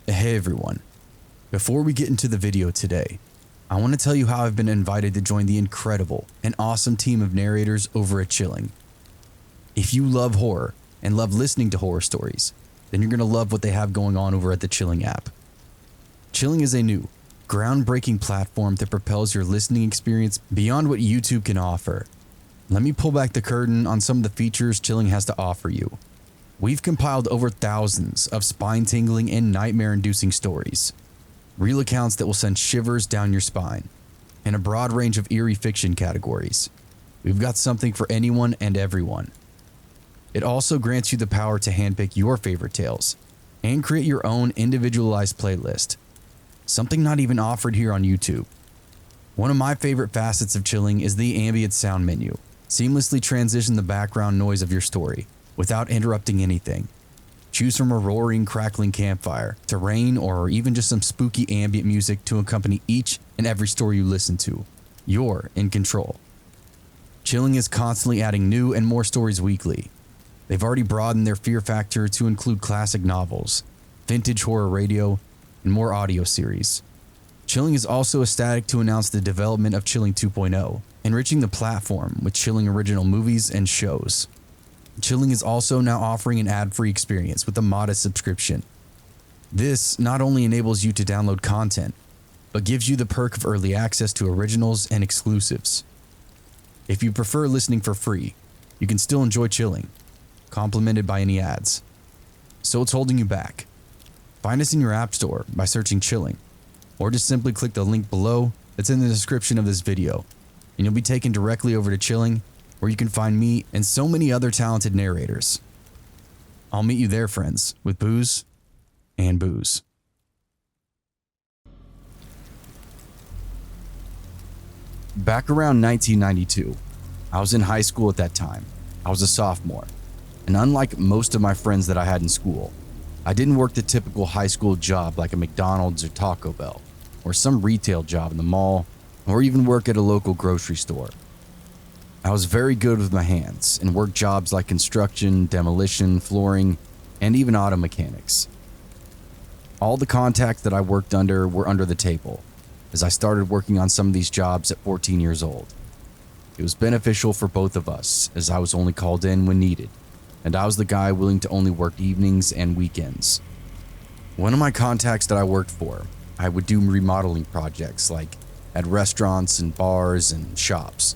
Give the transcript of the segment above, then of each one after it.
Hey everyone, before we get into the video today, I want to tell you how I've been invited to join the incredible and awesome team of narrators over at Chilling. If you love horror and love listening to horror stories, then you're going to love what they have going on over at the Chilling app. Chilling is a new, groundbreaking platform that propels your listening experience beyond what YouTube can offer. Let me pull back the curtain on some of the features Chilling has to offer you. We've compiled over thousands of spine-tingling and nightmare-inducing stories, real accounts that will send shivers down your spine, and a broad range of eerie fiction categories. We've got something for anyone and everyone. It also grants you the power to handpick your favorite tales and create your own individualized playlist, something not even offered here on YouTube. One of my favorite facets of Chilling is the ambient sound menu. Seamlessly transition the background noise of your story without interrupting anything. Choose from a roaring, crackling campfire to rain or even just some spooky ambient music to accompany each and every story you listen to. You're in control. Chilling is constantly adding new and more stories weekly. They've already broadened their fear factor to include classic novels, vintage horror radio, and more audio series. Chilling is also ecstatic to announce the development of Chilling 2.0, enriching the platform with Chilling original movies and shows. Chilling is also now offering an ad-free experience with a modest subscription. This not only enables you to download content, but gives you the perk of early access to originals and exclusives. If you prefer listening for free, you can still enjoy Chilling, complemented by any ads. So what's holding you back? Find us in your app store by searching Chilling, or just simply click the link below that's in the description of this video, and you'll be taken directly over to Chilling, where you can find me and so many other talented narrators. I'll meet you there, friends, with booze and booze. Back around 1992, I was in high school at that time. I was a sophomore, and unlike most of my friends that I had in school, I didn't work the typical high school job like a McDonald's or Taco Bell, or some retail job in the mall, or even work at a local grocery store. I was very good with my hands and worked jobs like construction, demolition, flooring, and even auto mechanics. All the contacts that I worked under were under the table, as I started working on some of these jobs at 14 years old. It was beneficial for both of us, as I was only called in when needed, and I was the guy willing to only work evenings and weekends. One of my contacts that I worked for, I would do remodeling projects like at restaurants and bars and shops.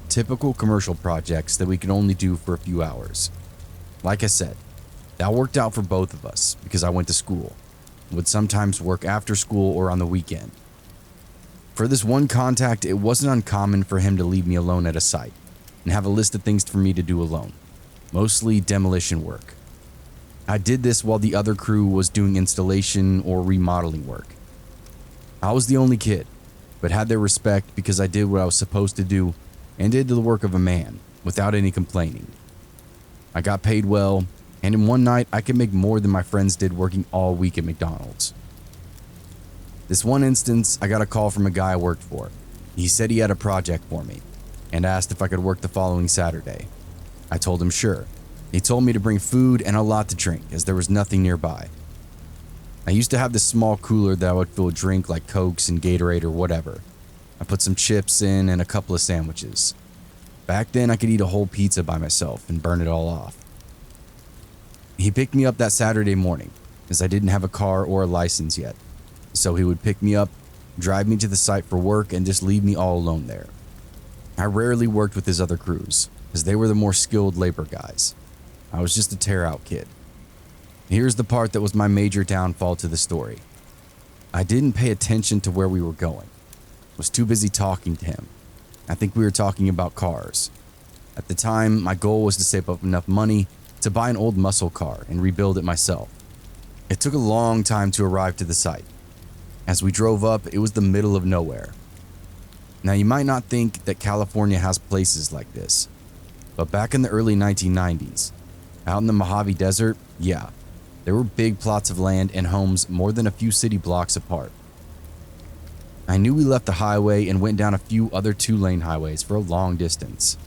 Typical commercial projects that we could only do for a few hours. Like I said, that worked out for both of us because I went to school, would sometimes work after school or on the weekend. For this one contact, it wasn't uncommon for him to leave me alone at a site and have a list of things for me to do alone, mostly demolition work. I did this while the other crew was doing installation or remodeling work. I was the only kid, but had their respect because I did what I was supposed to do and did the work of a man without any complaining. I got paid well, and in one night I could make more than my friends did working all week at McDonald's. This one instance, I got a call from a guy I worked for. He said he had a project for me and asked if I could work the following Saturday. I told him sure. He told me to bring food and a lot to drink as there was nothing nearby. I used to have this small cooler that I would fill a drink like Cokes and Gatorade or whatever. I put some chips in and a couple of sandwiches. Back then I could eat a whole pizza by myself and burn it all off. He picked me up that Saturday morning as I didn't have a car or a license yet. So he would pick me up, drive me to the site for work, and just leave me all alone there. I rarely worked with his other crews as they were the more skilled labor guys. I was just a tear-out kid. Here's the part that was my major downfall to the story. I didn't pay attention to where we were going. Was too busy talking to him. I think we were talking about cars. At the time, my goal was to save up enough money to buy an old muscle car and rebuild it myself. It took a long time to arrive to the site. As we drove up, it was the middle of nowhere. Now you might not think that California has places like this, but back in the early 1990s, out in the Mojave Desert, yeah, there were big plots of land and homes more than a few city blocks apart. I knew we left the highway and went down a few other 2-lane highways for a long distance.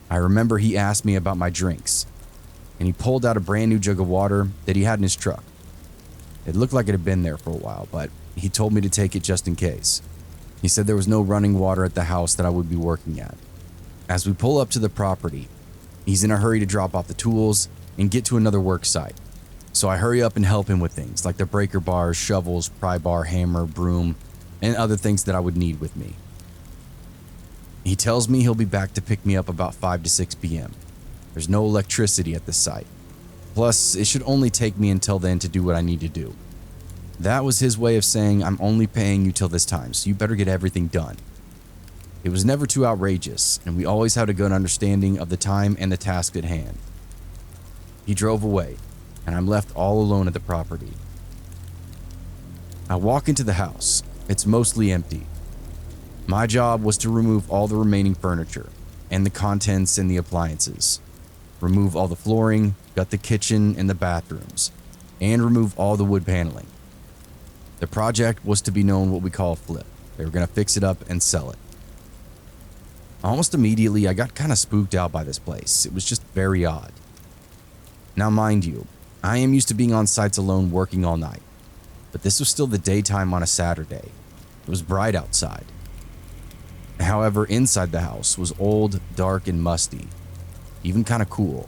I remember he asked me about my drinks, and he pulled out a brand new jug of water that he had in his truck. It looked like it had been there for a while, but he told me to take it just in case. He said there was no running water at the house that I would be working at. As we pull up to the property, he's in a hurry to drop off the tools and get to another work site. So I hurry up and help him with things like the breaker bars, shovels, pry bar, hammer, broom, and other things that I would need with me. He tells me he'll be back to pick me up about 5 to 6 p.m. There's no electricity at this site. Plus, it should only take me until then to do what I need to do. That was his way of saying, I'm only paying you till this time, so you better get everything done. It was never too outrageous, and we always had a good understanding of the time and the task at hand. He drove away, and I'm left all alone at the property. I walk into the house. It's mostly empty. My job was to remove all the remaining furniture and the contents and the appliances. Remove all the flooring, gut the kitchen and the bathrooms, and remove all the wood paneling. The project was to be known what we call a flip. They were going to fix it up and sell it. Almost immediately, I got kind of spooked out by this place. It was just very odd. Now, mind you, I am used to being on sites alone working all night, but this was still the daytime on a Saturday. It was bright outside. However, inside the house was old, dark, and musty, even kind of cool.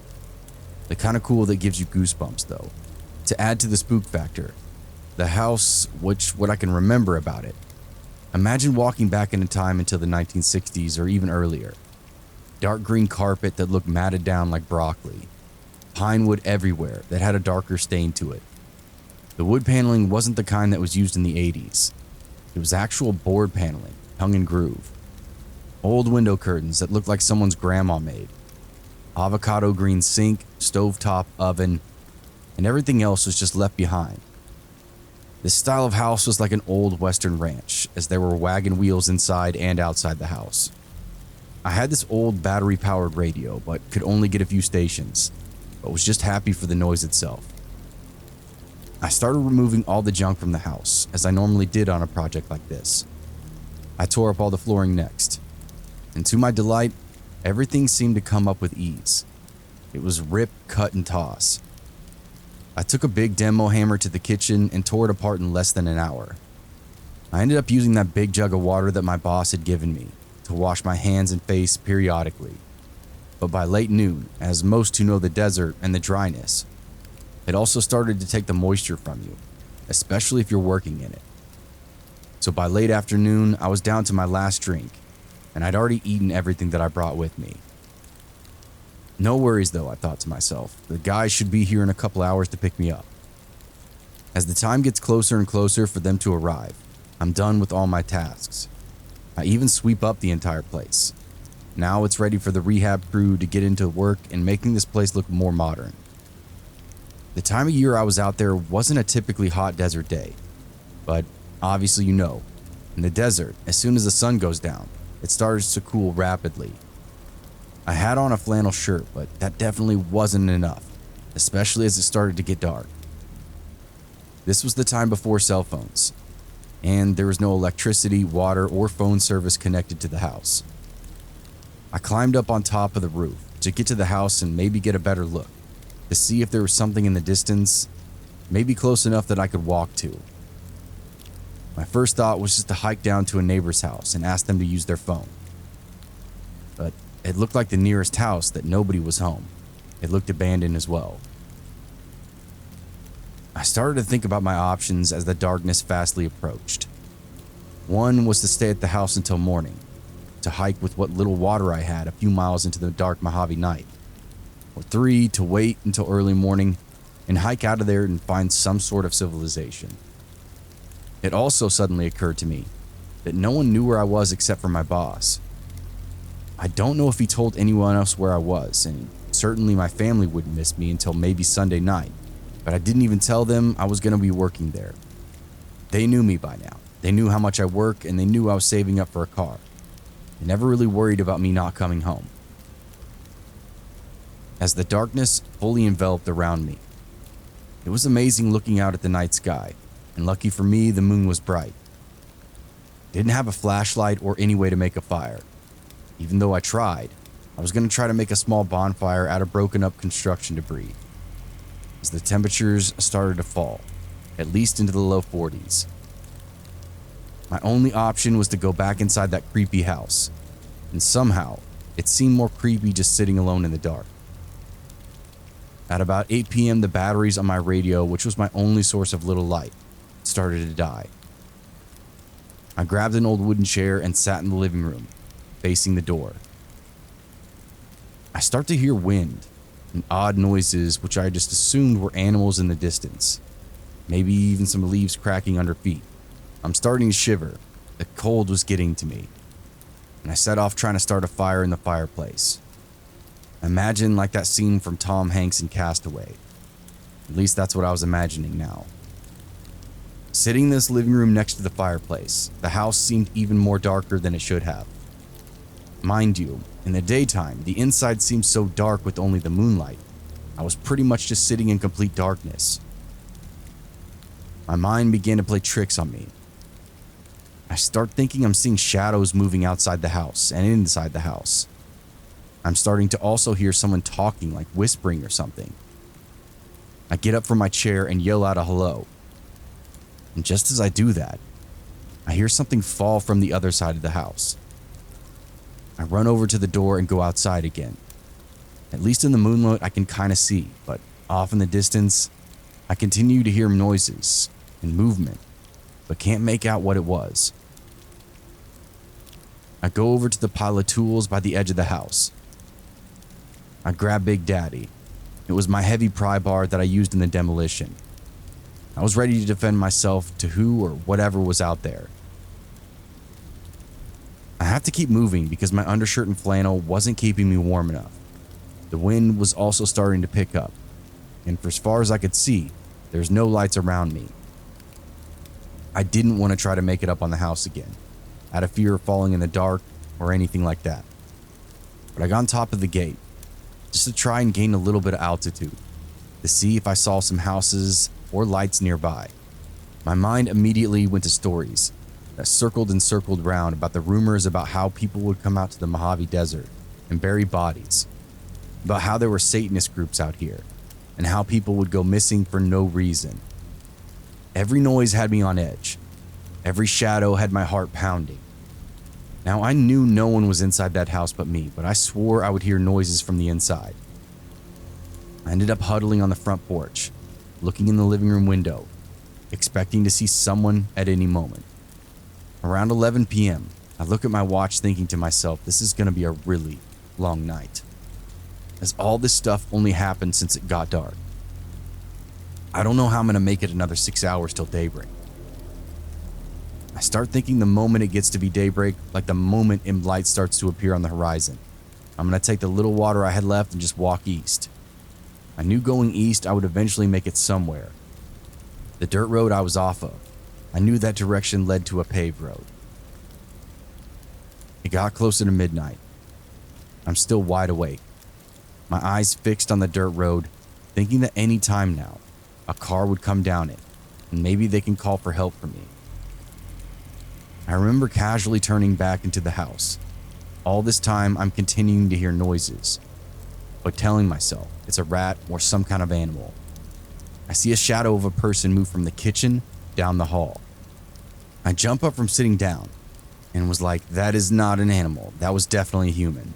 The kind of cool that gives you goosebumps, though. To add to the spook factor, the house, what I can remember about it, imagine walking back into time until the 1960s or even earlier. Dark green carpet that looked matted down like broccoli. Pine wood everywhere that had a darker stain to it. The wood paneling wasn't the kind that was used in the 80s. It was actual board paneling, hung in groove. Old window curtains that looked like someone's grandma made. Avocado green sink, stovetop oven, and everything else was just left behind. This style of house was like an old western ranch, as there were wagon wheels inside and outside the house. I had this old battery-powered radio, but could only get a few stations, but was just happy for the noise itself. I started removing all the junk from the house, as I normally did on a project like this. I tore up all the flooring next, and to my delight, everything seemed to come up with ease. It was rip, cut, and toss. I took a big demo hammer to the kitchen and tore it apart in less than an hour. I ended up using that big jug of water that my boss had given me to wash my hands and face periodically. But by late noon, as most who know the desert and the dryness, it also started to take the moisture from you, especially if you're working in it. So by late afternoon, I was down to my last drink, and I'd already eaten everything that I brought with me. No worries though, I thought to myself. The guys should be here in a couple hours to pick me up. As the time gets closer and closer for them to arrive, I'm done with all my tasks. I even sweep up the entire place. Now it's ready for the rehab crew to get into work and making this place look more modern. The time of year I was out there wasn't a typically hot desert day, but obviously you know, in the desert, as soon as the sun goes down, it starts to cool rapidly. I had on a flannel shirt, but that definitely wasn't enough, especially as it started to get dark. This was the time before cell phones, and there was no electricity, water, or phone service connected to the house. I climbed up on top of the roof to get to the house and maybe get a better look, to see if there was something in the distance, maybe close enough that I could walk to. My first thought was just to hike down to a neighbor's house and ask them to use their phone. But it looked like the nearest house that nobody was home. It looked abandoned as well. I started to think about my options as the darkness fastly approached. One was to stay at the house until morning, to hike with what little water I had a few miles into the dark Mojave night. Or 3, to wait until early morning and hike out of there and find some sort of civilization. It also suddenly occurred to me that no one knew where I was except for my boss. I don't know if he told anyone else where I was, and certainly my family wouldn't miss me until maybe Sunday night, but I didn't even tell them I was going to be working there. They knew me by now. They knew how much I work, and they knew I was saving up for a car. They never really worried about me not coming home. As the darkness fully enveloped around me, it was amazing looking out at the night sky, and lucky for me, the moon was bright. Didn't have a flashlight or any way to make a fire. Even though I tried, I was going to try to make a small bonfire out of broken up construction debris. As the temperatures started to fall, at least into the low 40s. My only option was to go back inside that creepy house, and somehow it seemed more creepy just sitting alone in the dark. At about 8 p.m., the batteries on my radio, which was my only source of little light, started to die. I grabbed an old wooden chair and sat in the living room, facing the door. I start to hear wind and odd noises, which I just assumed were animals in the distance, maybe even some leaves cracking under feet. I'm starting to shiver. The cold was getting to me, and I set off trying to start a fire in the fireplace. Imagine like that scene from Tom Hanks in Castaway. At least that's what I was imagining now. Sitting in this living room next to the fireplace, the house seemed even more darker than it should have. Mind you, in the daytime, the inside seemed so dark with only the moonlight. I was pretty much just sitting in complete darkness. My mind began to play tricks on me. I start thinking I'm seeing shadows moving outside the house and inside the house. I'm starting to also hear someone talking, like whispering or something. I get up from my chair and yell out a hello. And just as I do that, I hear something fall from the other side of the house. I run over to the door and go outside again. At least in the moonlight I can kind of see, but off in the distance, I continue to hear noises and movement, but can't make out what it was. I go over to the pile of tools by the edge of the house. I grab Big Daddy. It was my heavy pry bar that I used in the demolition. I was ready to defend myself to who or whatever was out there. I have to keep moving because my undershirt and flannel wasn't keeping me warm enough. The wind was also starting to pick up, and for as far as I could see, there's no lights around me. I didn't want to try to make it up on the house again, out of fear of falling in the dark or anything like that. But I got on top of the gate, just to try and gain a little bit of altitude, to see if I saw some houses or lights nearby. My mind immediately went to stories that circled and circled round about the rumors about how people would come out to the Mojave Desert and bury bodies, about how there were Satanist groups out here, and how people would go missing for no reason. Every noise had me on edge. Every shadow had my heart pounding. Now I knew no one was inside that house but me, but I swore I would hear noises from the inside. I ended up huddling on the front porch, looking in the living room window, expecting to see someone at any moment. Around 11 p.m., I look at my watch thinking to myself, this is going to be a really long night, as all this stuff only happened since it got dark. I don't know how I'm going to make it another 6 hours till daybreak. I start thinking the moment it gets to be daybreak, like the moment light starts to appear on the horizon, I'm going to take the little water I had left and just walk east. I knew going east I would eventually make it somewhere. The dirt road I was off of, I knew that direction led to a paved road. It got closer to midnight. I'm still wide awake, my eyes fixed on the dirt road, thinking that any time now, a car would come down it, and maybe they can call for help for me. I remember casually turning back into the house. All this time, I'm continuing to hear noises, but telling myself it's a rat or some kind of animal. I see a shadow of a person move from the kitchen down the hall. I jump up from sitting down and was like, that is not an animal. That was definitely a human.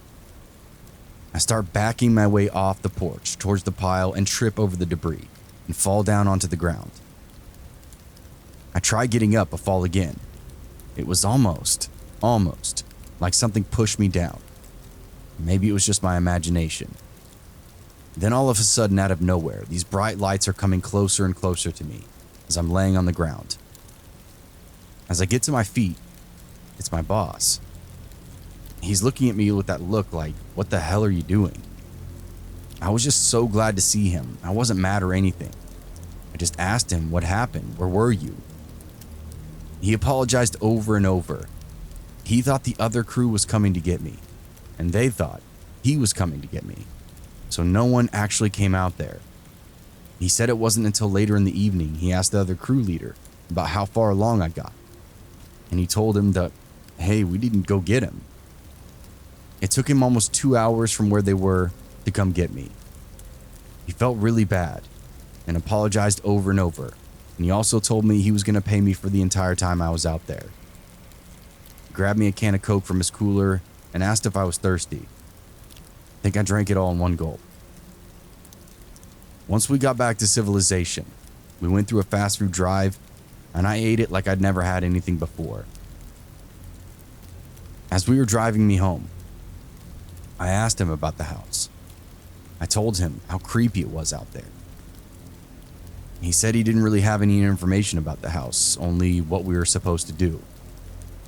I start backing my way off the porch towards the pile and trip over the debris and fall down onto the ground. I try getting up but fall again. It was almost like something pushed me down. Maybe it was just my imagination. Then all of a sudden, out of nowhere, these bright lights are coming closer and closer to me as I'm laying on the ground. As I get to my feet, it's my boss. He's looking at me with that look like, what the hell are you doing? I was just so glad to see him. I wasn't mad or anything. I just asked him, what happened? Where were you? He apologized over and over. He thought the other crew was coming to get me, and they thought he was coming to get me. So no one actually came out there. He said it wasn't until later in the evening he asked the other crew leader about how far along I got. And he told him that, hey, we didn't go get him. It took him almost 2 hours from where they were to come get me. He felt really bad and apologized over and over. and he also told me he was going to pay me for the entire time I was out there. He grabbed me a can of Coke from his cooler and asked if I was thirsty. I think I drank it all in one gulp. Once we got back to civilization, we went through a fast food drive, and I ate it like I'd never had anything before. As we were driving me home, I asked him about the house. I told him how creepy it was out there. He said he didn't really have any information about the house, only what we were supposed to do.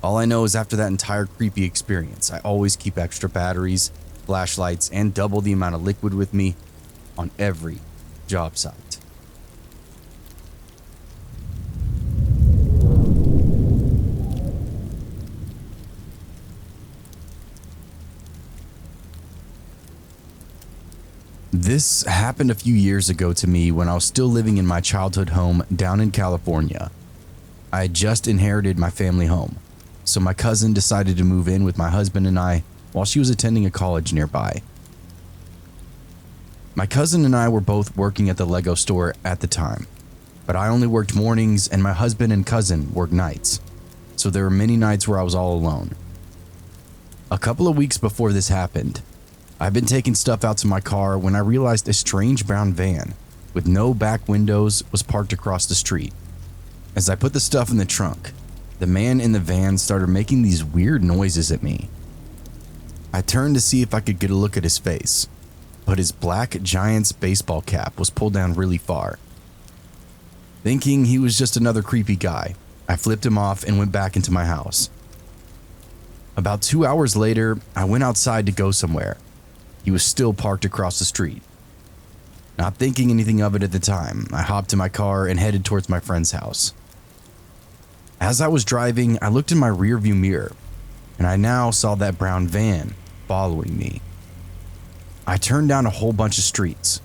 All I know is after that entire creepy experience, I always keep extra batteries, flashlights, and double the amount of liquid with me on every job site. This happened a few years ago to me when I was still living in my childhood home down in California. I had just inherited my family home, so my cousin decided to move in with my husband and I while she was attending a college nearby. My cousin and I were both working at the Lego store at the time, but I only worked mornings and my husband and cousin worked nights, so there were many nights where I was all alone. A couple of weeks before this happened, I'd been taking stuff out to my car when I realized a strange brown van with no back windows was parked across the street. As I put the stuff in the trunk, the man in the van started making these weird noises at me. I turned to see if I could get a look at his face, but his black Giants baseball cap was pulled down really far. Thinking he was just another creepy guy, I flipped him off and went back into my house. About 2 hours later, I went outside to go somewhere. He was still parked across the street. Not thinking anything of it at the time, I hopped in my car and headed towards my friend's house. As I was driving, I looked in my rearview mirror, and I now saw that brown van following me. I turned down a whole bunch of streets.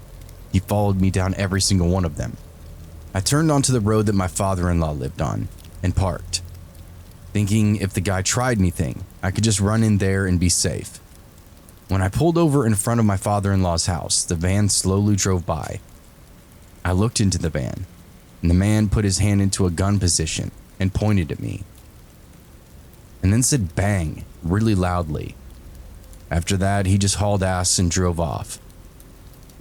He followed me down every single one of them. I turned onto the road that my father-in-law lived on and parked, thinking if the guy tried anything, I could just run in there and be safe. When I pulled over in front of my father-in-law's house, the van slowly drove by. I looked into the van, and the man put his hand into a gun position and pointed at me, and then said bang really loudly. After that, he just hauled ass and drove off.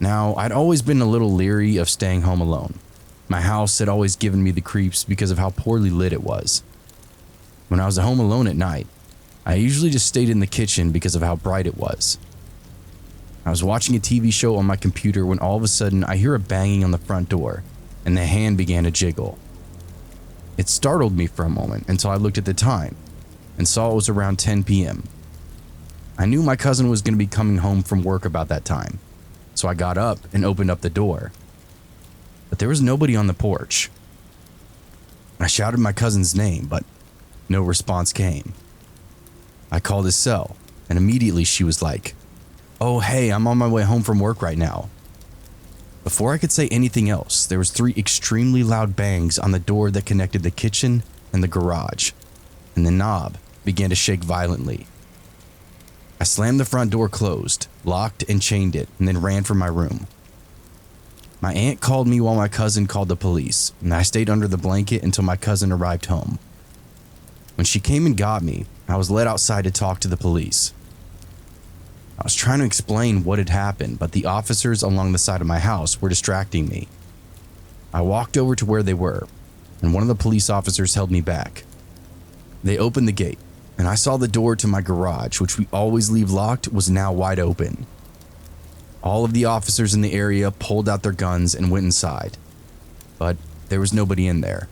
Now, I'd always been a little leery of staying home alone. My house had always given me the creeps because of how poorly lit it was. When I was at home alone at night, I usually just stayed in the kitchen because of how bright it was. I was watching a TV show on my computer when all of a sudden I hear a banging on the front door, and the hand began to jiggle. It startled me for a moment until I looked at the time and saw it was around 10 p.m. I knew my cousin was going to be coming home from work about that time, so I got up and opened up the door. But there was nobody on the porch. I shouted my cousin's name, but no response came. I called his cell, and immediately she was like, "Oh, hey, I'm on my way home from work right now." Before I could say anything else, there was 3 extremely loud bangs on the door that connected the kitchen and the garage, and the knob began to shake violently. I slammed the front door closed, locked and chained it, and then ran for my room. My aunt called me while my cousin called the police, and I stayed under the blanket until my cousin arrived home. When she came and got me, I was led outside to talk to the police. I was trying to explain what had happened, but the officers along the side of my house were distracting me. I walked over to where they were, and one of the police officers held me back. They opened the gate, and I saw the door to my garage, which we always leave locked, was now wide open. All of the officers in the area pulled out their guns and went inside, but there was nobody in there.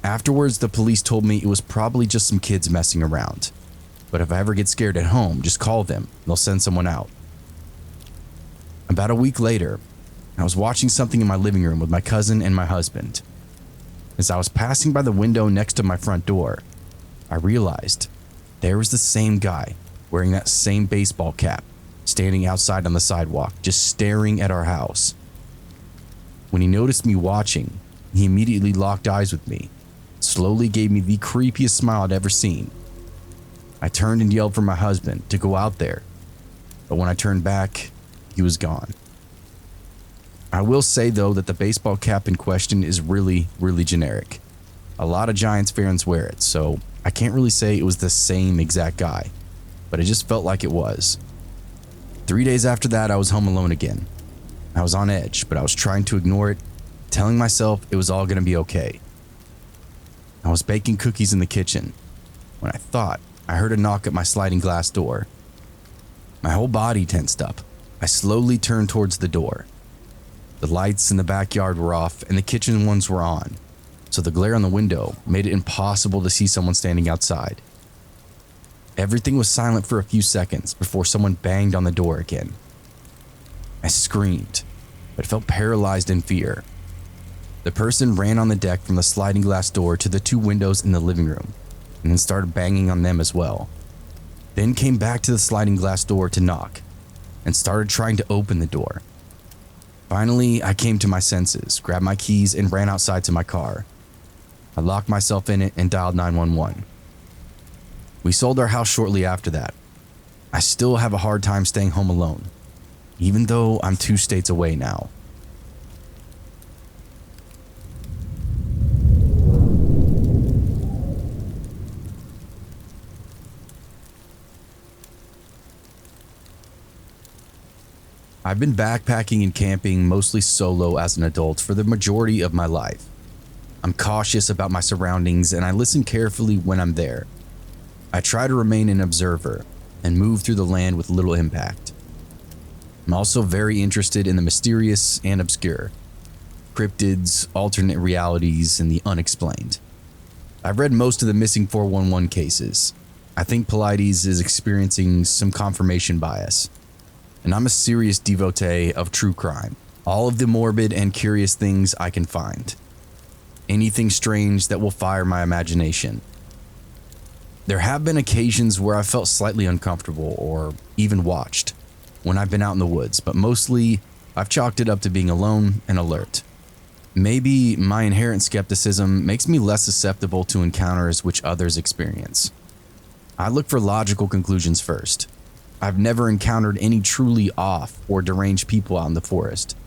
Afterwards, the police told me it was probably just some kids messing around, but if I ever get scared at home, just call them, they'll send someone out. About a week later, I was watching something in my living room with my cousin and my husband. As I was passing by the window next to my front door, I realized there was the same guy wearing that same baseball cap, standing outside on the sidewalk, just staring at our house. When he noticed me watching, he immediately locked eyes with me, slowly gave me the creepiest smile I'd ever seen. I turned and yelled for my husband to go out there, but when I turned back, he was gone. I will say though that the baseball cap in question is really, really generic. A lot of Giants fans wear it, so I can't really say it was the same exact guy, but it just felt like it was. 3 days after that, I was home alone again. I was on edge, but I was trying to ignore it, telling myself it was all going to be okay. I was baking cookies in the kitchen when I thought I heard a knock at my sliding glass door. My whole body tensed up. I slowly turned towards the door. The lights in the backyard were off and the kitchen ones were on, so the glare on the window made it impossible to see someone standing outside. Everything was silent for a few seconds before someone banged on the door again. I screamed, but felt paralyzed in fear. The person ran on the deck from the sliding glass door to the 2 windows in the living room and then started banging on them as well. Then came back to the sliding glass door to knock and started trying to open the door. Finally, I came to my senses, grabbed my keys, and ran outside to my car. I locked myself in it and dialed 911. We sold our house shortly after that. I still have a hard time staying home alone, even though I'm 2 states away now. I've been backpacking and camping mostly solo as an adult for the majority of my life. I'm cautious about my surroundings and I listen carefully when I'm there. I try to remain an observer and move through the land with little impact. I'm also very interested in the mysterious and obscure, cryptids, alternate realities, and the unexplained. I've read most of the missing 411 cases. I think Pilates is experiencing some confirmation bias. And I'm a serious devotee of true crime, all of the morbid and curious things I can find. Anything strange that will fire my imagination. There have been occasions where I felt slightly uncomfortable or even watched when I've been out in the woods, but mostly I've chalked it up to being alone and alert. Maybe my inherent skepticism makes me less susceptible to encounters which others experience. I look for logical conclusions first. I've never encountered any truly off or deranged people out in the forest,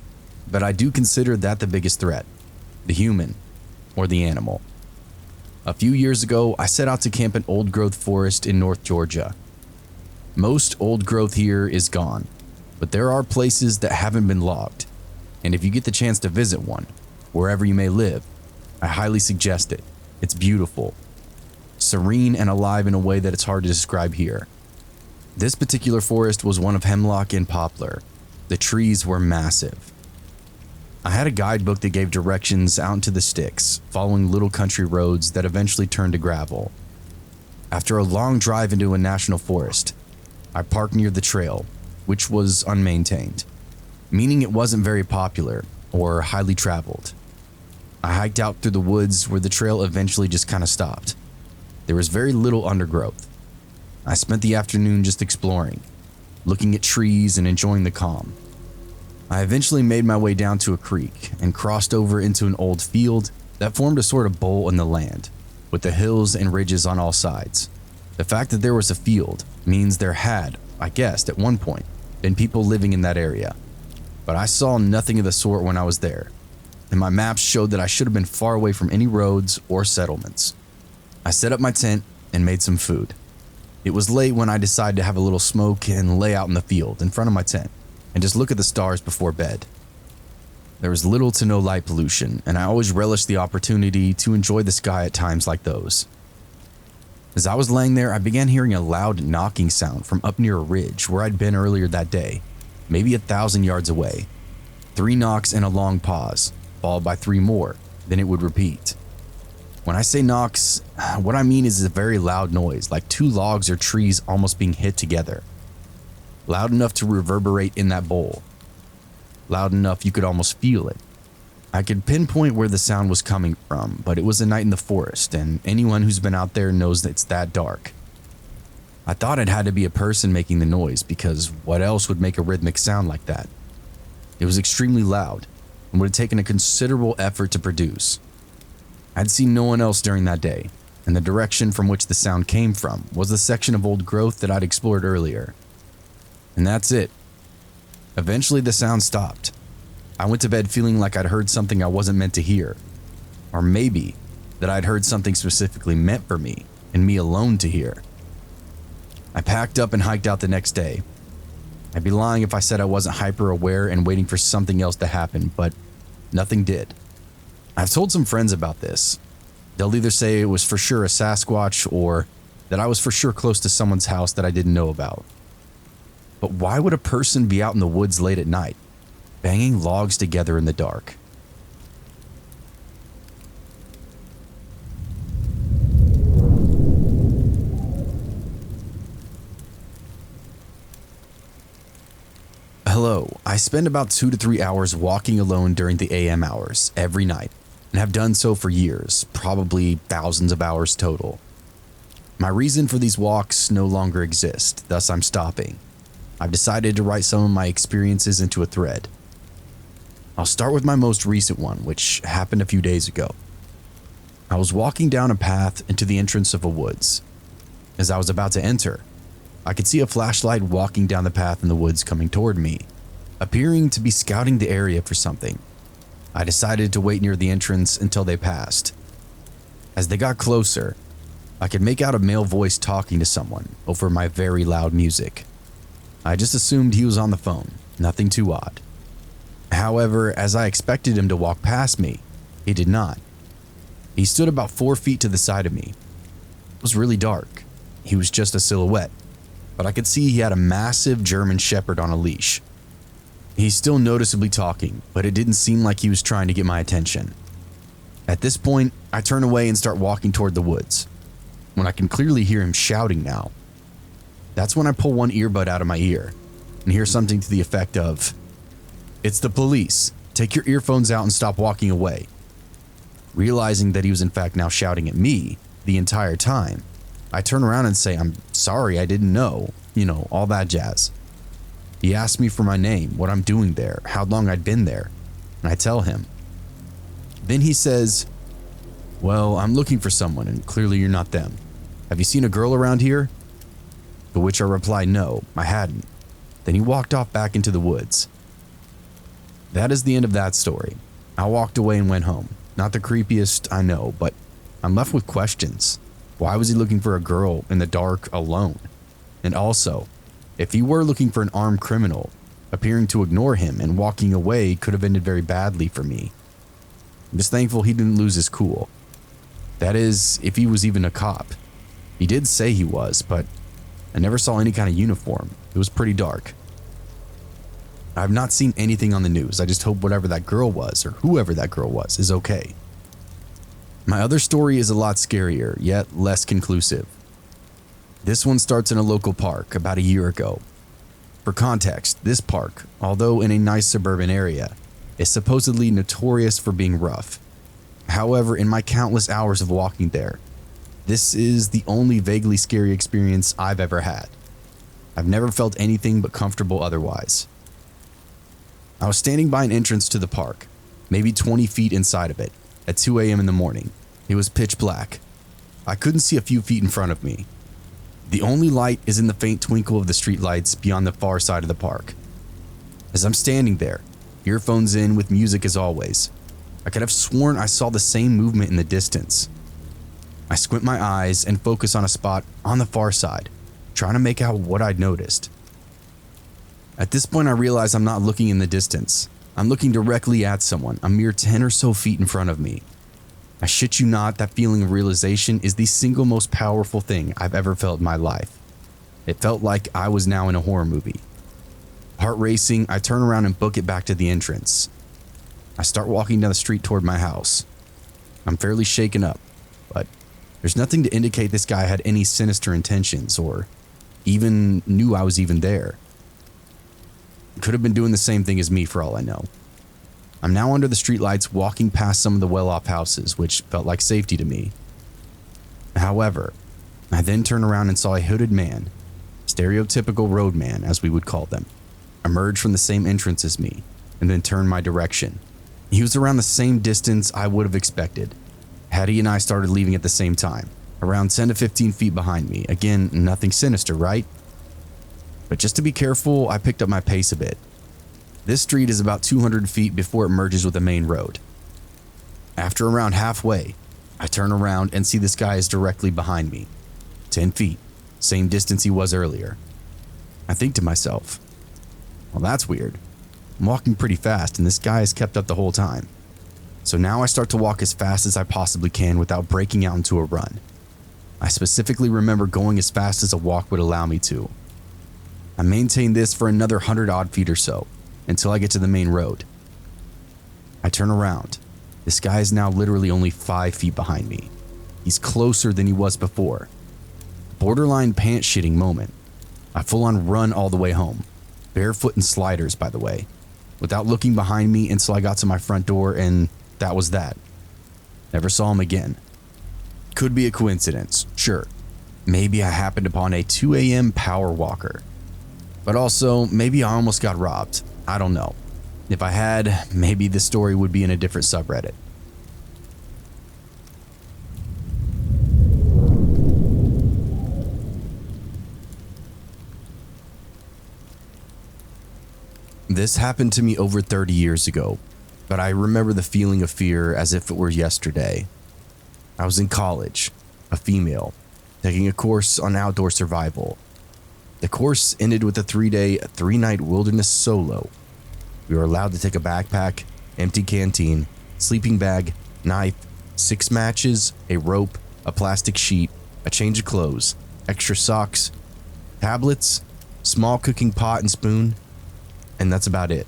but I do consider that the biggest threat, the human or the animal. A few years ago, I set out to camp in old-growth forest in North Georgia. Most old growth here is gone, but there are places that haven't been logged, and if you get the chance to visit one, wherever you may live, I highly suggest it. It's beautiful, serene and alive in a way that it's hard to describe here. This particular forest was one of hemlock and poplar. The trees were massive. I had a guidebook that gave directions out into the sticks, following little country roads that eventually turned to gravel. After a long drive into a national forest, I parked near the trail, which was unmaintained, meaning it wasn't very popular or highly traveled. I hiked out through the woods where the trail eventually just kind of stopped. There was very little undergrowth. I spent the afternoon just exploring, looking at trees and enjoying the calm. I eventually made my way down to a creek and crossed over into an old field that formed a sort of bowl in the land, with the hills and ridges on all sides. The fact that there was a field means there had, I guessed at one point, been people living in that area. But I saw nothing of the sort when I was there, and my maps showed that I should have been far away from any roads or settlements. I set up my tent and made some food. It was late when I decided to have a little smoke and lay out in the field in front of my tent and just look at the stars before bed. There was little to no light pollution, and I always relished the opportunity to enjoy the sky at times like those. As I was laying there, I began hearing a loud knocking sound from up near a ridge where I'd been earlier that day, maybe 1,000 yards away. 3 knocks and a long pause, followed by 3 more, then it would repeat. When I say knocks, what I mean is a very loud noise, like 2 logs or trees almost being hit together. Loud enough to reverberate in that bowl. Loud enough you could almost feel it. I could pinpoint where the sound was coming from, but it was a night in the forest, and anyone who's been out there knows that it's that dark. I thought it had to be a person making the noise, because what else would make a rhythmic sound like that? It was extremely loud, and would have taken a considerable effort to produce. I'd seen no one else during that day, and the direction from which the sound came from was the section of old growth that I'd explored earlier. And that's it. Eventually the sound stopped. I went to bed feeling like I'd heard something I wasn't meant to hear. Or maybe that I'd heard something specifically meant for me and me alone to hear. I packed up and hiked out the next day. I'd be lying if I said I wasn't hyper aware and waiting for something else to happen, but nothing did. I've told some friends about this. They'll either say it was for sure a Sasquatch or that I was for sure close to someone's house that I didn't know about. But why would a person be out in the woods late at night, banging logs together in the dark? Hello, I spend about 2 to 3 hours walking alone during the AM hours every night and have done so for years, probably thousands of hours total. My reason for these walks no longer exists, thus I'm stopping. I've decided to write some of my experiences into a thread. I'll start with my most recent one, which happened a few days ago. I was walking down a path into the entrance of a woods. As I was about to enter, I could see a flashlight walking down the path in the woods coming toward me, appearing to be scouting the area for something. I decided to wait near the entrance until they passed. As they got closer, I could make out a male voice talking to someone over my very loud music. I just assumed he was on the phone, nothing too odd. However, as I expected him to walk past me, he did not. He stood about 4 feet to the side of me. It was really dark. He was just a silhouette, but I could see he had a massive German Shepherd on a leash. He's still noticeably talking, but it didn't seem like he was trying to get my attention. At this point, I turn away and start walking toward the woods, when I can clearly hear him shouting now. That's when I pull one earbud out of my ear and hear something to the effect of, "It's the police. Take your earphones out and stop walking away." Realizing that he was in fact now shouting at me the entire time, I turn around and say, "I'm sorry, I didn't know," all that jazz. He asked me for my name, what I'm doing there, how long I'd been there, and I tell him. Then he says, "Well, I'm looking for someone and clearly you're not them. Have you seen a girl around here?" To which I replied, "No, I hadn't." Then he walked off back into the woods. That is the end of that story. I walked away and went home. Not the creepiest, I know, but I'm left with questions. Why was he looking for a girl in the dark alone? And also, if he were looking for an armed criminal, appearing to ignore him and walking away could have ended very badly for me. I'm just thankful he didn't lose his cool. That is, if he was even a cop. He did say he was, but I never saw any kind of uniform. It was pretty dark. I've not seen anything on the news. I just hope whatever that girl was, or whoever that girl was, is okay. My other story is a lot scarier, yet less conclusive. This one starts in a local park about a year ago. For context, this park, although in a nice suburban area, is supposedly notorious for being rough. However, in my countless hours of walking there, this is the only vaguely scary experience I've ever had. I've never felt anything but comfortable otherwise. I was standing by an entrance to the park, maybe 20 feet inside of it, at 2 a.m. in the morning. It was pitch black. I couldn't see a few feet in front of me. The only light is in the faint twinkle of the streetlights beyond the far side of the park. As I'm standing there, earphones in with music as always, I could have sworn I saw the same movement in the distance. I squint my eyes and focus on a spot on the far side, trying to make out what I'd noticed. At this point, I realize I'm not looking in the distance. I'm looking directly at someone, a mere 10 or so feet in front of me. I shit you not, that feeling of realization is the single most powerful thing I've ever felt in my life. It felt like I was now in a horror movie. Heart racing, I turn around and book it back to the entrance. I start walking down the street toward my house. I'm fairly shaken up, but there's nothing to indicate this guy had any sinister intentions or even knew I was even there. He could have been doing the same thing as me for all I know. I'm now under the streetlights walking past some of the well-off houses, which felt like safety to me. However, I then turned around and saw a hooded man, stereotypical roadman as we would call them, emerge from the same entrance as me and then turn my direction. He was around the same distance I would have expected had he and I started leaving at the same time, around 10 to 15 feet behind me. Again, nothing sinister, right? But just to be careful, I picked up my pace a bit. This street is about 200 feet before it merges with the main road. After around halfway, I turn around and see this guy is directly behind me. 10 feet, same distance he was earlier. I think to myself, well, that's weird. I'm walking pretty fast and this guy has kept up the whole time. So now I start to walk as fast as I possibly can without breaking out into a run. I specifically remember going as fast as a walk would allow me to. I maintain this for another 100 odd feet or so until I get to the main road. I turn around. This guy is now literally only 5 feet behind me. He's closer than he was before. Borderline pants shitting moment. I full on run all the way home. Barefoot and sliders, by the way, without looking behind me until I got to my front door, and that was that. Never saw him again. Could be a coincidence, sure. Maybe I happened upon a 2 a.m. power walker. But also, maybe I almost got robbed. I don't know. If I had, maybe this story would be in a different subreddit. This happened to me over 30 years ago, but I remember the feeling of fear as if it were yesterday. I was in college, a female, taking a course on outdoor survival. The course ended with a 3-day, 3-night wilderness solo. We were allowed to take a backpack, empty canteen, sleeping bag, knife, 6 matches, a rope, a plastic sheet, a change of clothes, extra socks, tablets, small cooking pot and spoon, and that's about it.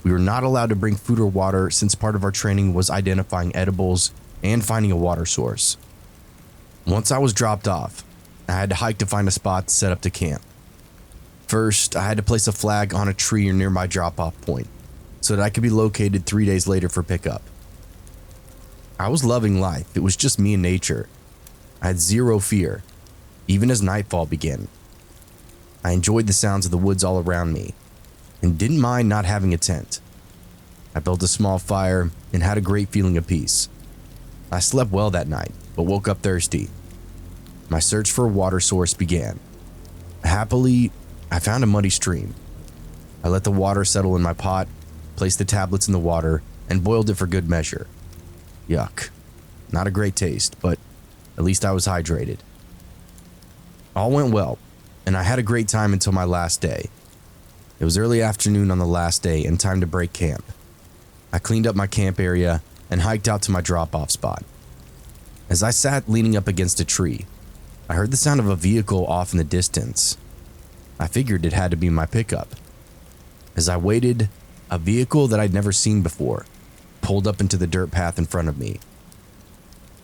We were not allowed to bring food or water since part of our training was identifying edibles and finding a water source. Once I was dropped off, I had to hike to find a spot to set up to camp. First, I had to place a flag on a tree near my drop-off point so that I could be located 3 days later for pickup. I was loving life. It was just me and nature. I had zero fear, even as nightfall began. I enjoyed the sounds of the woods all around me and didn't mind not having a tent. I built a small fire and had a great feeling of peace. I slept well that night, but woke up thirsty. My search for a water source began. Happily, I found a muddy stream. I let the water settle in my pot, placed the tablets in the water, and boiled it for good measure. Yuck. Not a great taste, but at least I was hydrated. All went well, and I had a great time until my last day. It was early afternoon on the last day and time to break camp. I cleaned up my camp area and hiked out to my drop-off spot. As I sat leaning up against a tree, I heard the sound of a vehicle off in the distance. I figured it had to be my pickup. As I waited, a vehicle that I'd never seen before pulled up into the dirt path in front of me.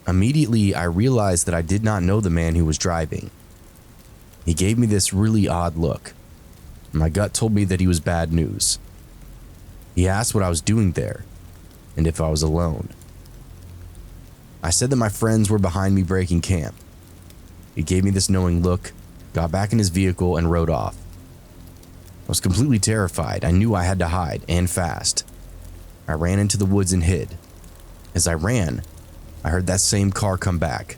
Immediately, I realized that I did not know the man who was driving. He gave me this really odd look. My gut told me that he was bad news. He asked what I was doing there and if I was alone. I said that my friends were behind me breaking camp. He gave me this knowing look, got back in his vehicle, and rode off. I was completely terrified. I knew I had to hide, and fast. I ran into the woods and hid. As I ran, I heard that same car come back.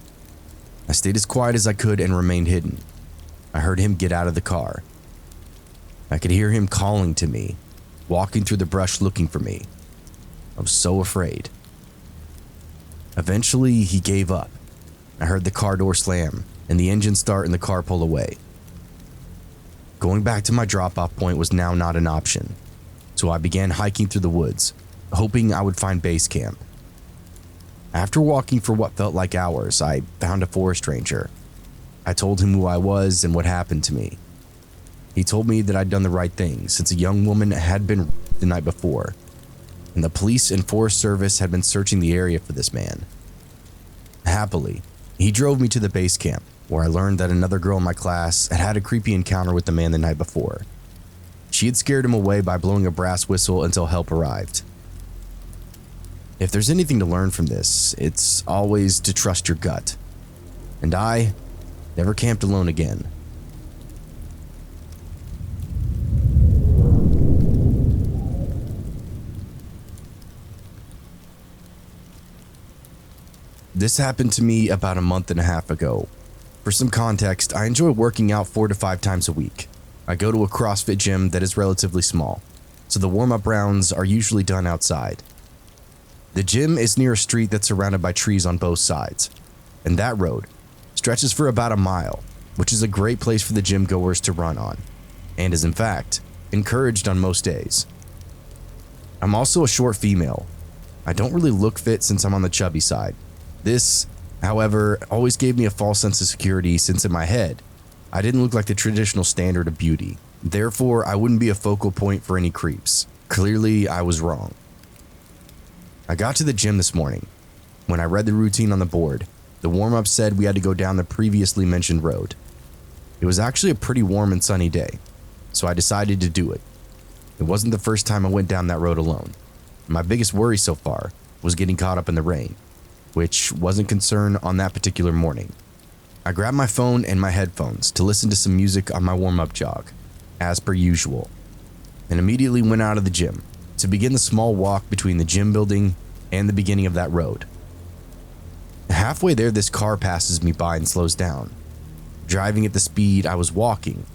I stayed as quiet as I could and remained hidden. I heard him get out of the car. I could hear him calling to me, walking through the brush looking for me. I was so afraid. Eventually, he gave up. I heard the car door slam and the engine start and the car pull away. Going back to my drop-off point was now not an option, so I began hiking through the woods, hoping I would find base camp. After walking for what felt like hours, I found a forest ranger. I told him who I was and what happened to me. He told me that I'd done the right thing since a young woman had been raped the night before, and the police and Forest Service had been searching the area for this man. Happily, he drove me to the base camp, where I learned that another girl in my class had had a creepy encounter with the man the night before. She had scared him away by blowing a brass whistle until help arrived. If there's anything to learn from this, it's always to trust your gut. And I never camped alone again. This happened to me about a month and a half ago. For some context, I enjoy working out 4 to 5 times a week. I go to a CrossFit gym that is relatively small, so the warm-up rounds are usually done outside. The gym is near a street that's surrounded by trees on both sides, and that road stretches for about a mile, which is a great place for the gym goers to run on, and is in fact encouraged on most days. I'm also a short female. I don't really look fit since I'm on the chubby side. This, however, always gave me a false sense of security since in my head, I didn't look like the traditional standard of beauty. Therefore, I wouldn't be a focal point for any creeps. Clearly, I was wrong. I got to the gym this morning. When I read the routine on the board, the warm-up said we had to go down the previously mentioned road. It was actually a pretty warm and sunny day, so I decided to do it. It wasn't the first time I went down that road alone. My biggest worry so far was getting caught up in the rain, which wasn't concerned on that particular morning. I grabbed my phone and my headphones to listen to some music on my warm-up jog, as per usual, and immediately went out of the gym to begin the small walk between the gym building and the beginning of that road. Halfway there, this car passes me by and slows down, driving at the speed I was walking.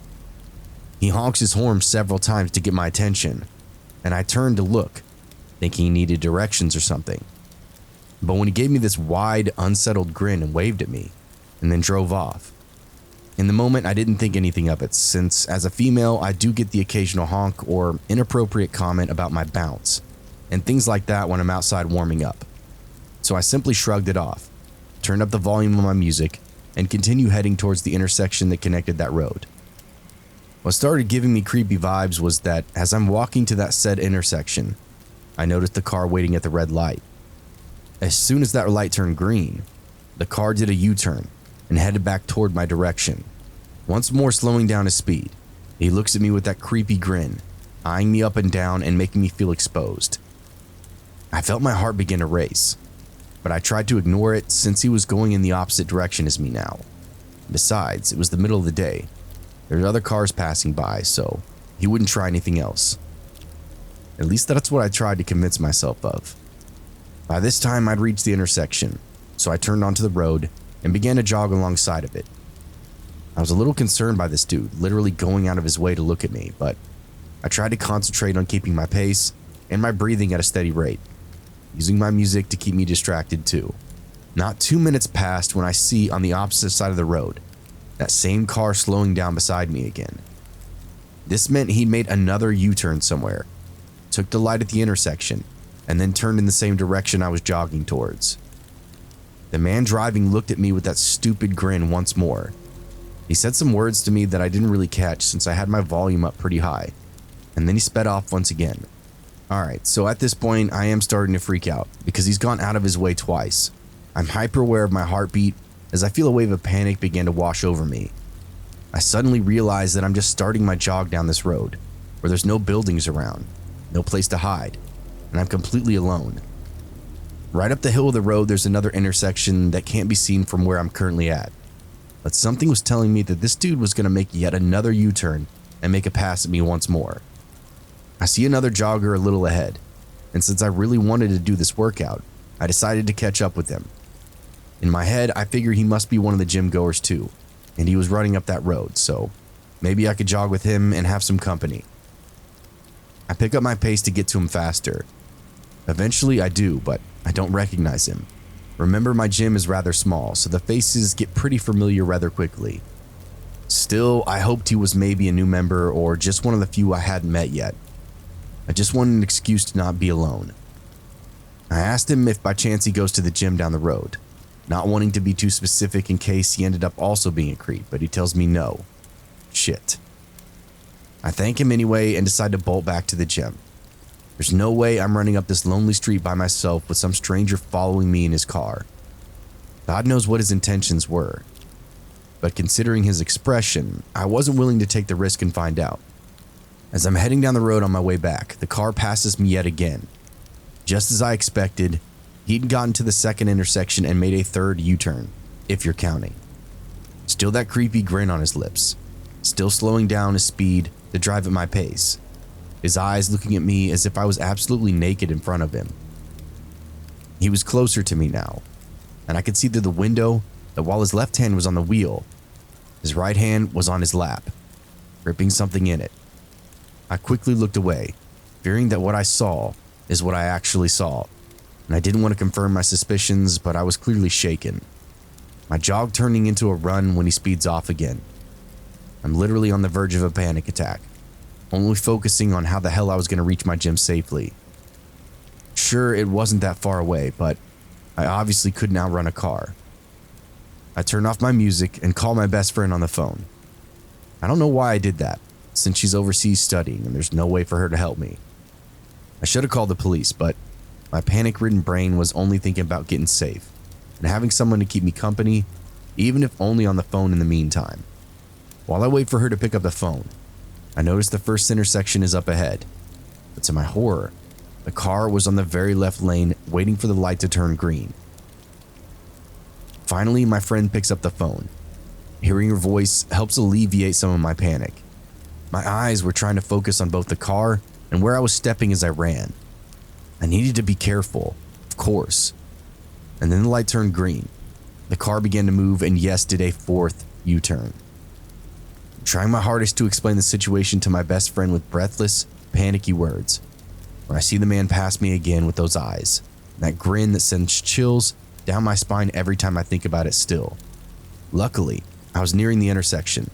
He honks his horn several times to get my attention, and I turned to look, thinking he needed directions or something. But when he gave me this wide, unsettled grin and waved at me, and then drove off. In the moment, I didn't think anything of it, since as a female, I do get the occasional honk or inappropriate comment about my bounce, and things like that when I'm outside warming up. So I simply shrugged it off, turned up the volume of my music, and continued heading towards the intersection that connected that road. What started giving me creepy vibes was that as I'm walking to that said intersection, I noticed the car waiting at the red light. As soon as that light turned green, the car did a U-turn and headed back toward my direction, once more slowing down his speed. He looks at me with that creepy grin, eyeing me up and down and making me feel exposed. I felt my heart begin to race, but I tried to ignore it since he was going in the opposite direction as me now. Besides, it was the middle of the day. There were other cars passing by, so he wouldn't try anything else. At least that's what I tried to convince myself of. By this time, I'd reached the intersection, so I turned onto the road and began to jog alongside of it. I was a little concerned by this dude, literally going out of his way to look at me, but I tried to concentrate on keeping my pace and my breathing at a steady rate, using my music to keep me distracted too. Not 2 minutes passed when I see on the opposite side of the road that same car slowing down beside me again. This meant he made another U-turn somewhere, took the light at the intersection, and then turned in the same direction I was jogging towards. The man driving looked at me with that stupid grin once more. He said some words to me that I didn't really catch since I had my volume up pretty high, and then he sped off once again. Alright, so at this point I am starting to freak out because he's gone out of his way twice. I'm hyper aware of my heartbeat as I feel a wave of panic begin to wash over me. I suddenly realize that I'm just starting my jog down this road, where there's no buildings around, no place to hide, and I'm completely alone. Right up the hill of the road, there's another intersection that can't be seen from where I'm currently at. But something was telling me that this dude was going to make yet another U-turn and make a pass at me once more. I see another jogger a little ahead, and since I really wanted to do this workout, I decided to catch up with him. In my head, I figured he must be one of the gym goers too, and he was running up that road, so maybe I could jog with him and have some company. I pick up my pace to get to him faster. Eventually I do, but I don't recognize him. Remember, my gym is rather small, so the faces get pretty familiar rather quickly. Still, I hoped he was maybe a new member or just one of the few I hadn't met yet. I just wanted an excuse to not be alone. I asked him if by chance he goes to the gym down the road, not wanting to be too specific in case he ended up also being a creep, but he tells me no. Shit. I thank him anyway and decide to bolt back to the gym. There's no way I'm running up this lonely street by myself with some stranger following me in his car. God knows what his intentions were, but considering his expression, I wasn't willing to take the risk and find out. As I'm heading down the road on my way back, the car passes me yet again. Just as I expected, he'd gotten to the second intersection and made a third U-turn, if you're counting. Still that creepy grin on his lips, still slowing down his speed to drive at my pace, his eyes looking at me as if I was absolutely naked in front of him. He was closer to me now, and I could see through the window that while his left hand was on the wheel, his right hand was on his lap, gripping something in it. I quickly looked away, fearing that what I saw is what I actually saw, and I didn't want to confirm my suspicions, but I was clearly shaken. My jog turning into a run when he speeds off again. I'm literally on the verge of a panic attack, only focusing on how the hell I was going to reach my gym safely. Sure, it wasn't that far away, but I obviously couldn't outrun a car. I turned off my music and called my best friend on the phone. I don't know why I did that, since she's overseas studying and there's no way for her to help me. I should have called the police, but my panic-ridden brain was only thinking about getting safe and having someone to keep me company, even if only on the phone in the meantime. While I wait for her to pick up the phone, I notice the first intersection is up ahead, but to my horror, the car was on the very left lane waiting for the light to turn green. Finally, my friend picks up the phone. Hearing her voice helps alleviate some of my panic. My eyes were trying to focus on both the car and where I was stepping as I ran. I needed to be careful, of course. And then the light turned green. The car began to move and yes, did a fourth U-turn. I'm trying my hardest to explain the situation to my best friend with breathless, panicky words, when I see the man pass me again with those eyes, and that grin that sends chills down my spine every time I think about it still. Luckily, I was nearing the intersection.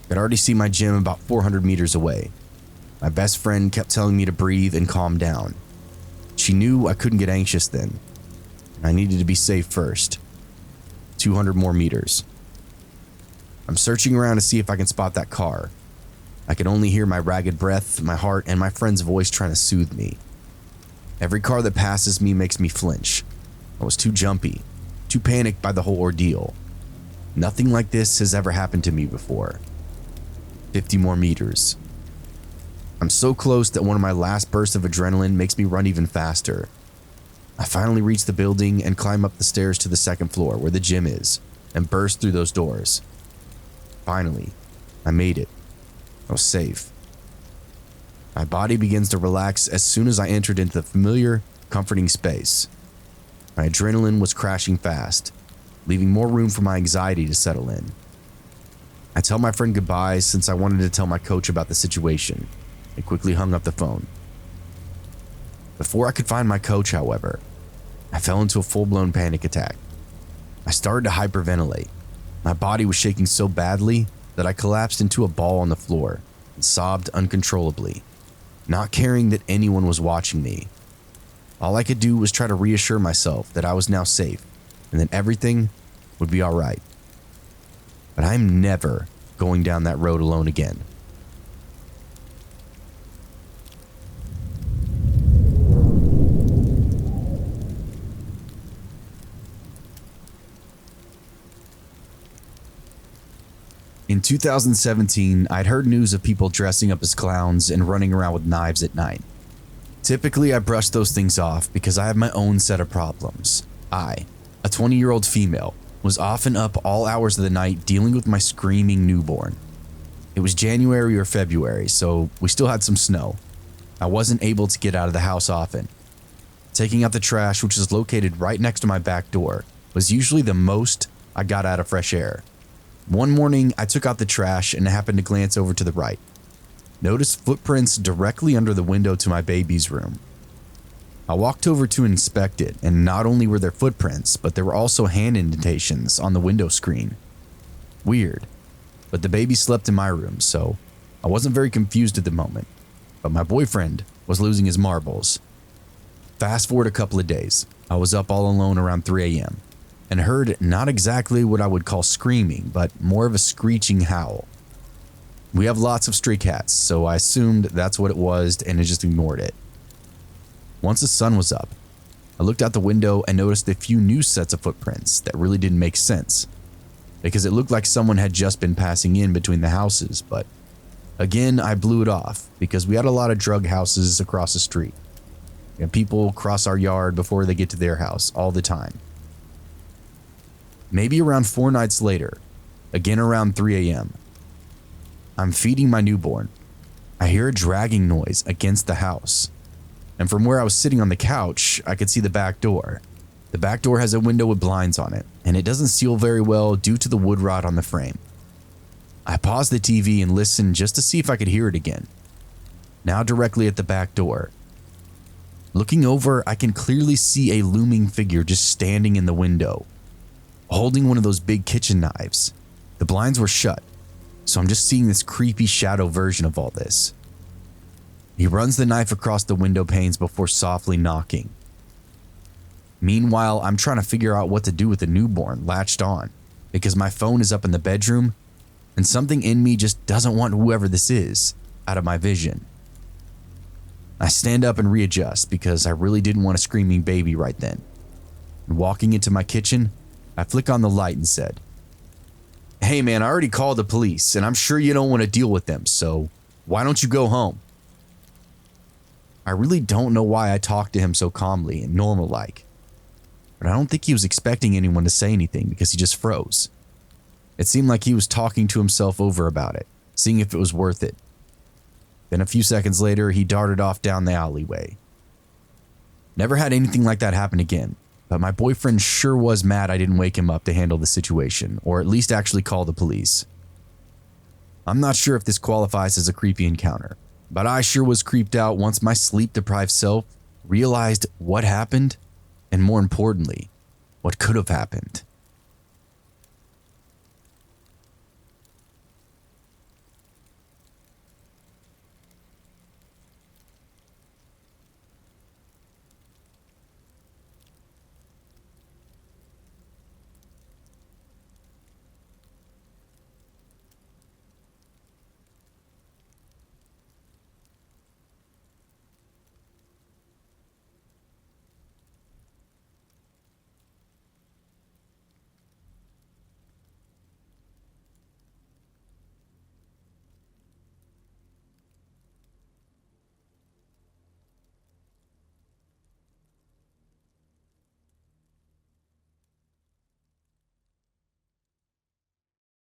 I could already see my gym about 400 meters away. My best friend kept telling me to breathe and calm down. She knew I couldn't get anxious then, and I needed to be safe first. 200 more meters. I'm searching around to see if I can spot that car. I could only hear my ragged breath, my heart, and my friend's voice trying to soothe me. Every car that passes me makes me flinch. I was too jumpy, too panicked by the whole ordeal. Nothing like this has ever happened to me before. 50 more meters. I'm so close that one of my last bursts of adrenaline makes me run even faster. I finally reach the building and climb up the stairs to the second floor where the gym is and burst through those doors. Finally, I made it. I was safe. My body begins to relax as soon as I entered into the familiar, comforting space. My adrenaline was crashing fast, leaving more room for my anxiety to settle in. I tell my friend goodbye since I wanted to tell my coach about the situation and quickly hung up the phone. Before I could find my coach, however, I fell into a full-blown panic attack. I started to hyperventilate. My body was shaking so badly that I collapsed into a ball on the floor and sobbed uncontrollably, not caring that anyone was watching me. All I could do was try to reassure myself that I was now safe and that everything would be all right. But I'm never going down that road alone again. In 2017, I'd heard news of people dressing up as clowns and running around with knives at night. Typically, I brush those things off because I have my own set of problems. I, a 20-year-old female, was often up all hours of the night dealing with my screaming newborn. It was January or February, so we still had some snow. I wasn't able to get out of the house often. Taking out the trash, which is located right next to my back door, was usually the most I got out of fresh air. One morning, I took out the trash and happened to glance over to the right. Noticed footprints directly under the window to my baby's room. I walked over to inspect it, and not only were there footprints, but there were also hand indentations on the window screen. Weird, but the baby slept in my room, so I wasn't very confused at the moment, but my boyfriend was losing his marbles. Fast forward a couple of days, I was up all alone around 3 a.m. and heard not exactly what I would call screaming, but more of a screeching howl. We have lots of stray cats, so I assumed that's what it was and I just ignored it. Once the sun was up, I looked out the window and noticed a few new sets of footprints that really didn't make sense, because it looked like someone had just been passing in between the houses, but again, I blew it off because we had a lot of drug houses across the street. And people cross our yard before they get to their house all the time. Maybe around 4 nights later, again around 3 a.m., I'm feeding my newborn. I hear a dragging noise against the house. And from where I was sitting on the couch, I could see the back door. The back door has a window with blinds on it, and it doesn't seal very well due to the wood rot on the frame. I paused the TV and listened just to see if I could hear it again. now directly at the back door. Looking over, I can clearly see a looming figure just standing in the window, holding one of those big kitchen knives. The blinds were shut, so I'm just seeing this creepy shadow version of all this. He runs the knife across the window panes before softly knocking. Meanwhile, I'm trying to figure out what to do with the newborn latched on, because my phone is up in the bedroom, and something in me just doesn't want whoever this is out of my vision. I stand up and readjust because I really didn't want a screaming baby right then. And walking into my kitchen, I flick on the light and said, "Hey man, I already called the police and I'm sure you don't want to deal with them, so why don't you go home?" I really don't know why I talked to him so calmly and normal-like, but I don't think he was expecting anyone to say anything because he just froze. It seemed like he was talking to himself over about it, seeing if it was worth it. Then a few seconds later, he darted off down the alleyway. Never had anything like that happen again, but my boyfriend sure was mad I didn't wake him up to handle the situation, or at least actually call the police. I'm not sure if this qualifies as a creepy encounter, but I sure was creeped out once my sleep-deprived self realized what happened, and more importantly, what could have happened.